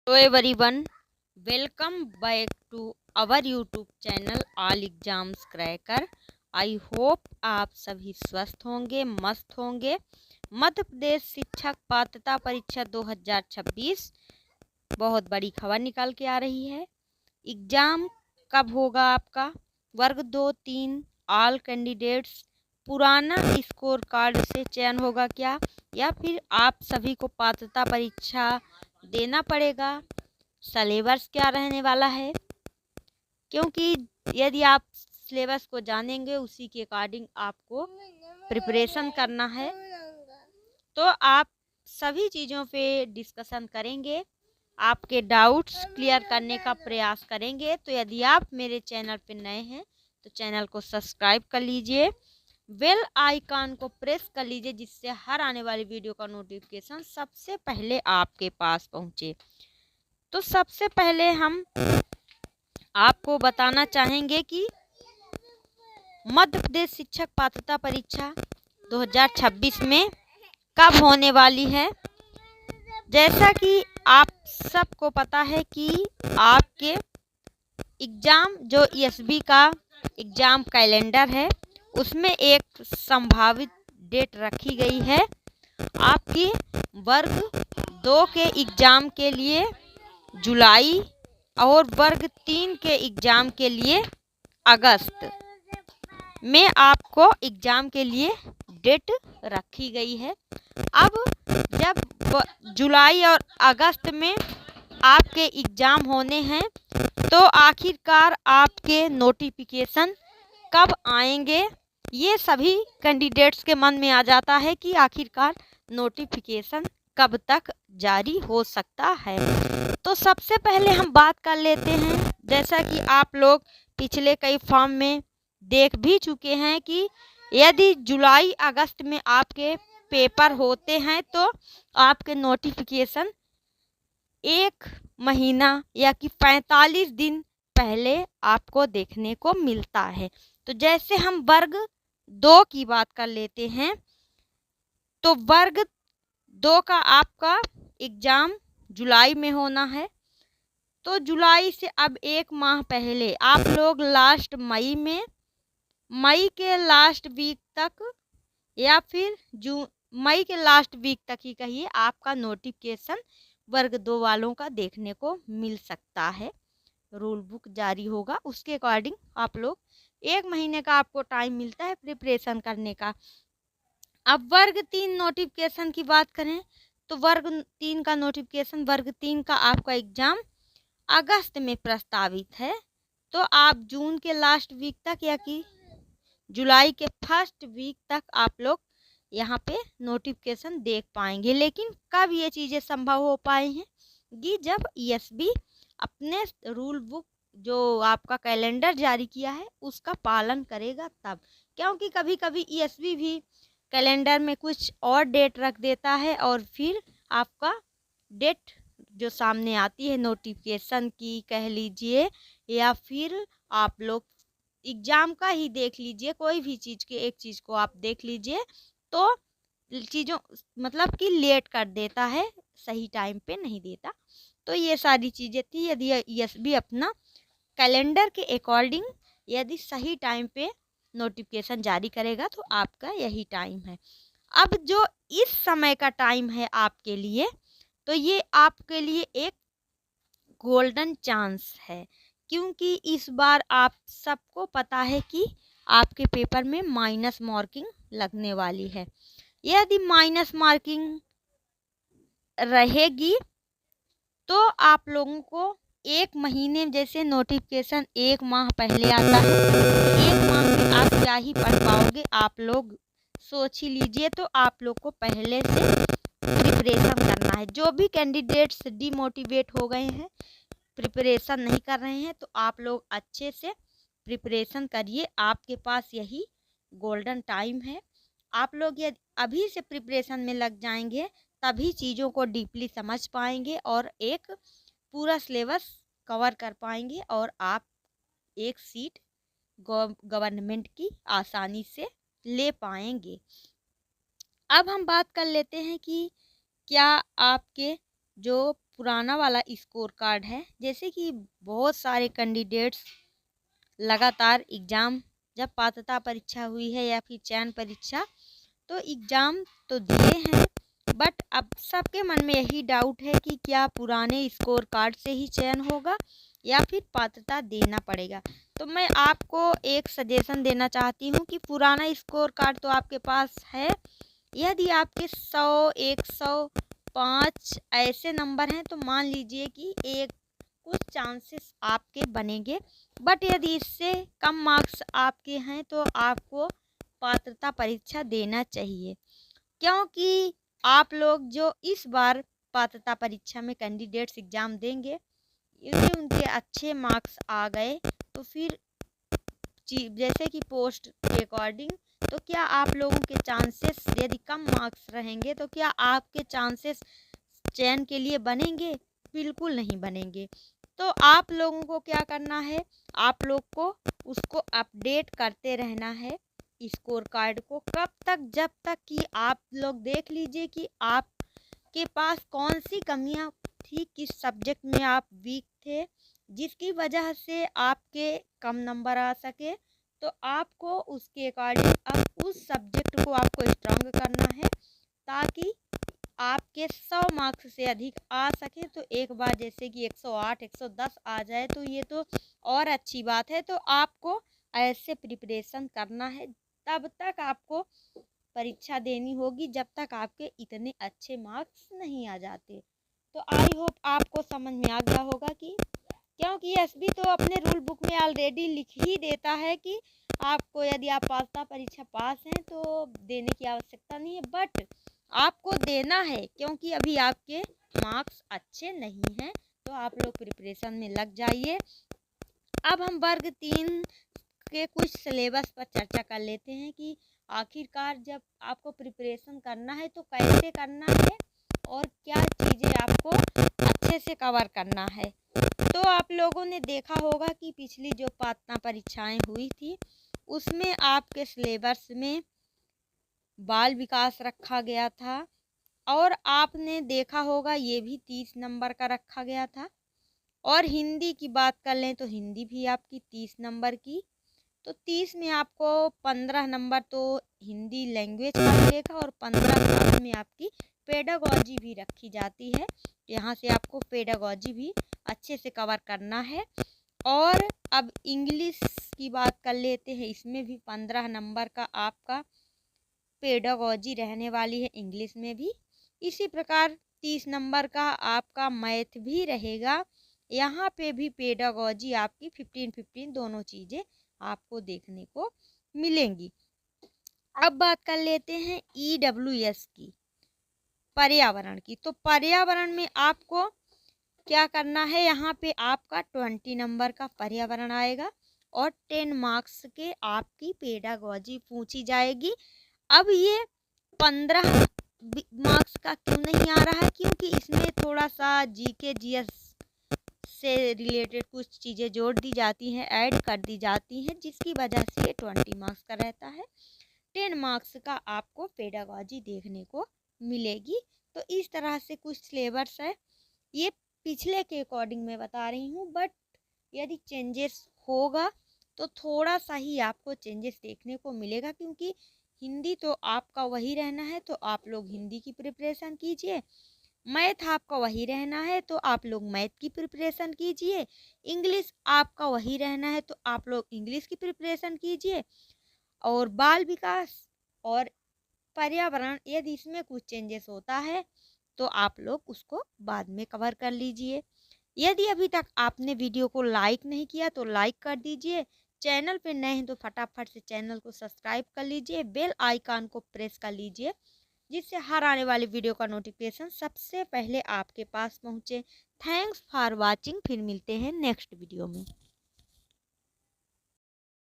Hello everyone, welcome back to our YouTube channel all exams cracker. I hope आप सभी स्वस्थ होंगे, मस्त होंगे। मध्य प्रदेश शिक्षक पात्रता परीक्षा 2026 बहुत बड़ी खबर निकाल के आ रही है। एग्ज़ाम कब होगा आपका? वर्ग 2-3 ऑल कैंडिडेट्स पुराना स्कोर कार्ड से चयन होगा क्या, या फिर आप सभी को पात्रता परीक्षा देना पड़ेगा? सिलेबस क्या रहने वाला है? क्योंकि यदि आप सिलेबस को जानेंगे, उसी के अकॉर्डिंग आपको प्रिपरेशन करना है, तो आप सभी चीज़ों पे डिस्कशन करेंगे, आपके डाउट्स क्लियर करने का प्रयास करेंगे। तो यदि आप मेरे चैनल पे नए हैं तो चैनल को सब्सक्राइब कर लीजिए, बेल आइकन को प्रेस कर लीजिए, जिससे हर आने वाली वीडियो का नोटिफिकेशन सबसे पहले आपके पास पहुंचे। तो सबसे पहले हम आपको बताना चाहेंगे कि मध्य प्रदेश शिक्षक पात्रता परीक्षा 2026 में कब होने वाली है। जैसा कि आप सबको पता है कि आपके एग्ज़ाम जो ईएसबी का एग्ज़ाम कैलेंडर है, उसमें एक संभावित डेट रखी गई है आपकी वर्ग 2 के एग्ज़ाम के लिए जुलाई और वर्ग 3 के एग्ज़ाम के लिए अगस्त में आपको एग्ज़ाम के लिए डेट रखी गई है। अब जब जुलाई और अगस्त में आपके एग्ज़ाम होने हैं, तो आखिरकार आपके नोटिफिकेशन कब आएंगे, ये सभी कैंडिडेट्स के मन में आ जाता है कि आखिरकार नोटिफिकेशन कब तक जारी हो सकता है। तो सबसे पहले हम बात कर लेते हैं, जैसा कि आप लोग पिछले कई फॉर्म में देख भी चुके हैं कि यदि जुलाई अगस्त में आपके पेपर होते हैं तो आपके नोटिफिकेशन 1 महीना या कि 45 दिन पहले आपको देखने को मिलता है। तो जैसे हम वर्ग 2 की बात कर लेते हैं, तो वर्ग 2 का आपका एग्ज़ाम जुलाई में होना है। तो जुलाई से अब 1 माह पहले आप लोग लास्ट मई के लास्ट वीक तक या फिर मई के लास्ट वीक तक ही कहिए, आपका नोटिफिकेशन वर्ग 2 वालों का देखने को मिल सकता है। रूल बुक जारी होगा, उसके अकॉर्डिंग आप लोग 1 महीने का आपको टाइम मिलता है प्रिपरेशन करने का। अब वर्ग 3 नोटिफिकेशन की बात करें तो वर्ग 3 का नोटिफिकेशन, वर्ग 3 का आपका एग्ज़ाम अगस्त में प्रस्तावित है। तो आप जून के लास्ट वीक तक या कि जुलाई के फर्स्ट वीक तक आप लोग यहाँ पे नोटिफिकेशन देख पाएंगे। लेकिन कब ये चीज़ें संभव हो पाए हैं कि जब ईएसबी अपने रूल बुक जो आपका कैलेंडर जारी किया है उसका पालन करेगा तब। क्योंकि कभी कभी ईएसबी भी कैलेंडर में कुछ और डेट रख देता है और फिर आपका डेट जो सामने आती है नोटिफिकेशन की कह लीजिए, या फिर आप लोग एग्ज़ाम का ही देख लीजिए, कोई भी चीज़ के एक चीज़ को आप देख लीजिए, तो चीज़ों मतलब कि लेट कर देता है, सही टाइम पे नहीं देता। तो ये सारी चीज़ें थी। यदि ईएसबी अपना कैलेंडर के अकॉर्डिंग यदि सही टाइम पे नोटिफिकेशन जारी करेगा तो आपका यही टाइम है। अब जो इस समय का टाइम है आपके लिए, तो ये आपके लिए एक गोल्डन चांस है, क्योंकि इस बार आप सबको पता है कि आपके पेपर में माइनस मार्किंग लगने वाली है। यदि माइनस मार्किंग रहेगी तो आप लोगों को 1 महीने, जैसे नोटिफिकेशन 1 माह पहले आता है, 1 माह में आप क्या ही पढ़ पाओगे, आप लोग सोच ही लीजिए। तो आप लोग को पहले से प्रिपरेशन करना है। जो भी कैंडिडेट्स डिमोटिवेट हो गए हैं, प्रिपरेशन नहीं कर रहे हैं, तो आप लोग अच्छे से प्रिपरेशन करिए। आपके पास यही गोल्डन टाइम है। आप लोग यदि अभी से प्रिपरेशन में लग जाएंगे तभी चीज़ों को डीपली समझ पाएंगे और एक पूरा सिलेबस कवर कर पाएंगे और आप एक सीट गवर्नमेंट की आसानी से ले पाएंगे। अब हम बात कर लेते हैं कि क्या आपके जो पुराना वाला स्कोर कार्ड है। जैसे कि बहुत सारे कैंडिडेट्स लगातार एग्ज़ाम, जब पात्रता परीक्षा हुई है या फिर चयन परीक्षा, तो एग्ज़ाम तो दिए हैं, बट अब सबके मन में यही डाउट है कि क्या पुराने स्कोर कार्ड से ही चयन होगा या फिर पात्रता देना पड़ेगा। तो मैं आपको एक सजेशन देना चाहती हूँ कि पुराना स्कोर कार्ड तो आपके पास है, यदि आपके 100, 105 ऐसे नंबर हैं तो मान लीजिए कि एक कुछ चांसेस आपके बनेंगे, बट यदि इससे कम मार्क्स आपके हैं तो आपको पात्रता परीक्षा देना चाहिए, क्योंकि आप लोग जो इस बार पात्रता परीक्षा में कैंडिडेट्स एग्ज़ाम देंगे, यदि उनके अच्छे मार्क्स आ गए तो फिर जैसे कि पोस्ट के अकॉर्डिंग, तो क्या आप लोगों के चांसेस, यदि कम मार्क्स रहेंगे तो क्या आपके चांसेस चयन के लिए बनेंगे? बिल्कुल नहीं बनेंगे। तो आप लोगों को क्या करना है, आप लोग को उसको अपडेट करते रहना है स्कोर कार्ड को। कब तक? जब तक कि आप लोग देख लीजिए कि आपके पास कौन सी कमियां थी, किस सब्जेक्ट में आप वीक थे, जिसकी वजह से आपके कम नंबर आ सके। तो आपको उसके अकॉर्डिंग अब उस सब्जेक्ट को आपको स्ट्रांग करना है, ताकि आपके 100 मार्क्स से अधिक आ सके। तो एक बार जैसे कि 108, 110 आ जाए तो ये तो और अच्छी बात है। तो आपको ऐसे प्रिपरेशन करना है, तब तक आपको परीक्षा देनी होगी जब तक आपके इतने अच्छे मार्क्स नहीं आ जाते। तो आई होप आपको समझ में आ गया होगा कि, क्योंकि एसबी तो अपने रूल बुक में ऑलरेडी लिख ही देता है कि आपको, यदि आप पात्रता परीक्षा पास हैं तो देने की आवश्यकता नहीं है, बट आपको देना है क्योंकि अभी आपके मार्क्स अच्छे नहीं हैं। तो आप लोग प्रिपरेशन में लग जाइए। अब हम वर्ग 3 के कुछ सिलेबस पर चर्चा कर लेते हैं कि आखिरकार जब आपको प्रिपरेशन करना है तो कैसे करना है और क्या चीज़ें आपको अच्छे से कवर करना है। तो आप लोगों ने देखा होगा कि पिछली जो पात्रता परीक्षाएं हुई थी उसमें आपके सिलेबस में बाल विकास रखा गया था, और आपने देखा होगा ये भी 30 नंबर का रखा गया था। और हिंदी की बात कर लें तो हिंदी भी आपकी 30 नंबर की। तो 30 में आपको 15 नंबर तो हिंदी लैंग्वेज का मिलेगा और 15 नंबर में आपकी पेडागॉजी भी रखी जाती है। यहाँ से आपको पेडागॉजी भी अच्छे से कवर करना है। और अब इंग्लिश की बात कर लेते हैं, इसमें भी 15 नंबर का आपका पेडागॉजी रहने वाली है, इंग्लिश में भी। इसी प्रकार 30 नंबर का आपका मैथ भी रहेगा, यहाँ पे भी पेडागॉजी आपकी 15-15 दोनों चीज़ें आपको देखने को मिलेंगी। अब बात कर लेते हैं EWS की, पर्यावरण की। तो पर्यावरण में आपको क्या करना है, यहाँ पे आपका 20 नंबर का पर्यावरण आएगा और 10 मार्क्स के आपकी पेडागॉजी पूछी जाएगी। अब ये 15 मार्क्स का क्यों नहीं आ रहा है, क्योंकि इसमें थोड़ा सा GK GS से रिलेटेड कुछ चीज़ें जोड़ दी जाती हैं, ऐड कर दी जाती हैं, जिसकी वजह से ये 20 मार्क्स का रहता है। 10 मार्क्स का आपको पेडागॉजी देखने को मिलेगी। तो इस तरह से कुछ सिलेबस है, ये पिछले के अकॉर्डिंग मैं बता रही हूँ, बट यदि चेंजेस होगा तो थोड़ा सा ही आपको चेंजेस देखने को मिलेगा, क्योंकि हिंदी तो आपका वही रहना है तो आप लोग हिंदी की प्रिपरेशन कीजिए, मैथ आपका वही रहना है तो आप लोग मैथ की प्रिपरेशन कीजिए, इंग्लिश आपका वही रहना है तो आप लोग इंग्लिश की प्रिपरेशन कीजिए, और बाल विकास और पर्यावरण यदि इसमें कुछ चेंजेस होता है तो आप लोग उसको बाद में कवर कर लीजिए। यदि अभी तक आपने वीडियो को लाइक नहीं किया तो लाइक कर दीजिए, चैनल पे नए हैं तो फटाफट से चैनल को सब्सक्राइब कर लीजिए, बेल आइकन को प्रेस कर लीजिए, जिससे हर आने वाली वीडियो का नोटिफिकेशन सबसे पहले आपके पास पहुंचे। थैंक्स फॉर वाचिंग, फिर मिलते हैं नेक्स्ट वीडियो में।